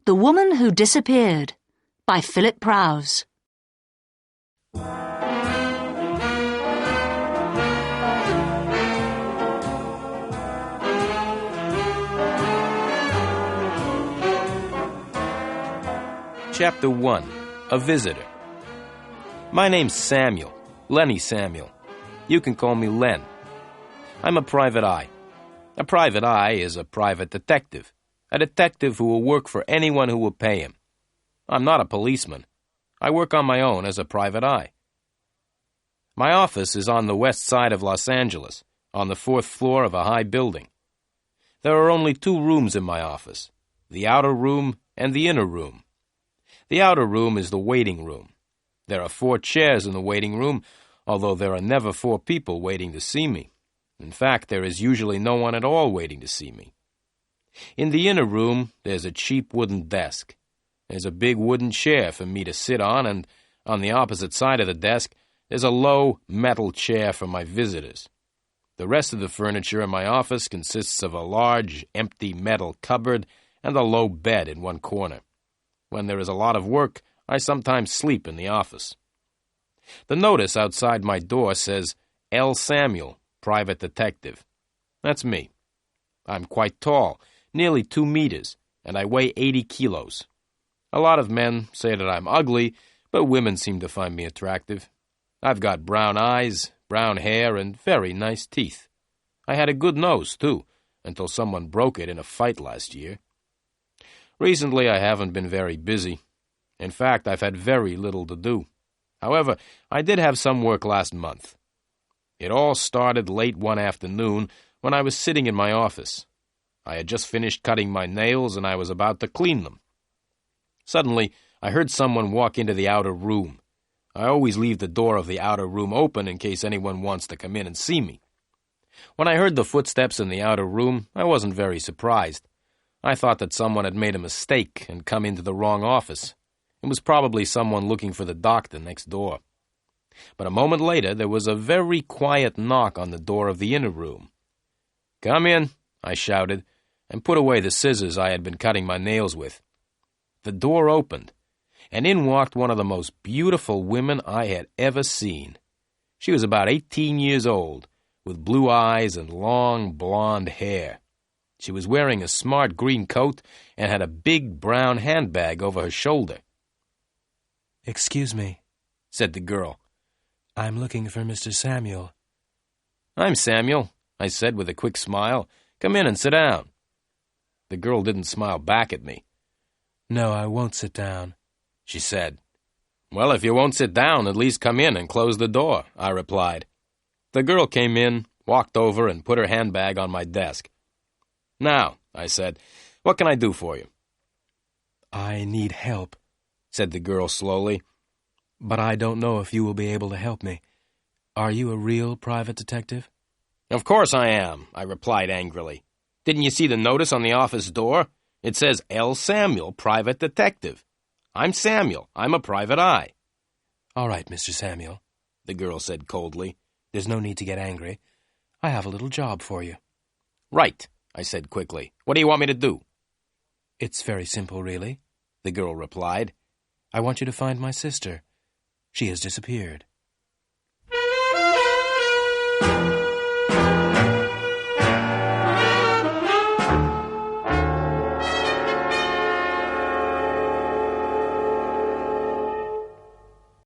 The Woman Who Disappeared by Philip Prowse. Chapter 1. A Visitor. My name's Samuel, Lenny Samuel. You can call me Len. I'm a private eye. A private eye is a private detective. A detective who will work for anyone who will pay him. I'm not a policeman. I work on my own as a private eye. My office is on the west side of Los Angeles, on the 4th floor of a high building. There are only 2 rooms in my office, the outer room and the inner room. The outer room is the waiting room. There are 4 chairs in the waiting room, although there are never 4 people waiting to see me. In fact, there is usually no one at all waiting to see me. In the inner room, there's a cheap wooden desk. There's a big wooden chair for me to sit on, and on the opposite side of the desk, there's a low metal chair for my visitors. The rest of the furniture in my office consists of a large, empty metal cupboard and a low bed in one corner. When there is a lot of work, I sometimes sleep in the office. The notice outside my door says, L. Samuel, Private Detective. That's me. I'm quite tall, nearly 2 meters, and I weigh 80 kilos. A lot of men say that I'm ugly, but women seem to find me attractive. I've got brown eyes, brown hair, and very nice teeth. I had a good nose, too, until someone broke it in a fight last year. Recently, I haven't been very busy. In fact, I've had very little to do. However, I did have some work last month. It all started late one afternoon when I was sitting in my office. I had just finished cutting my nails and I was about to clean them. Suddenly, I heard someone walk into the outer room. I always leave the door of the outer room open in case anyone wants to come in and see me. When I heard the footsteps in the outer room, I wasn't very surprised. I thought that someone had made a mistake and come into the wrong office. It was probably someone looking for the doctor next door. But a moment later, there was a very quiet knock on the door of the inner room. "Come in," I shouted, and put away the scissors I had been cutting my nails with. The door opened, and in walked one of the most beautiful women I had ever seen. She was about 18 years old, with blue eyes and long blonde hair. She was wearing a smart green coat and had a big brown handbag over her shoulder. "Excuse me," said the girl. "I'm looking for Mr. Samuel." "I'm Samuel," I said with a quick smile. "Come in and sit down." The girl didn't smile back at me. "No, I won't sit down," she said. "Well, if you won't sit down, at least come in and close the door," I replied. The girl came in, walked over, and put her handbag on my desk. "Now," I said, "what can I do for you?" "I need help," said the girl slowly, "but I don't know if you will be able to help me. Are you a real private detective?" "Of course I am," I replied angrily. "Didn't you see the notice on the office door? It says L. Samuel, Private Detective. I'm Samuel. I'm a private eye." "All right, Mr. Samuel," the girl said coldly. "There's no need to get angry. I have a little job for you." "Right," I said quickly. "What do you want me to do?" "It's very simple, really," the girl replied. "I want you to find my sister. She has disappeared."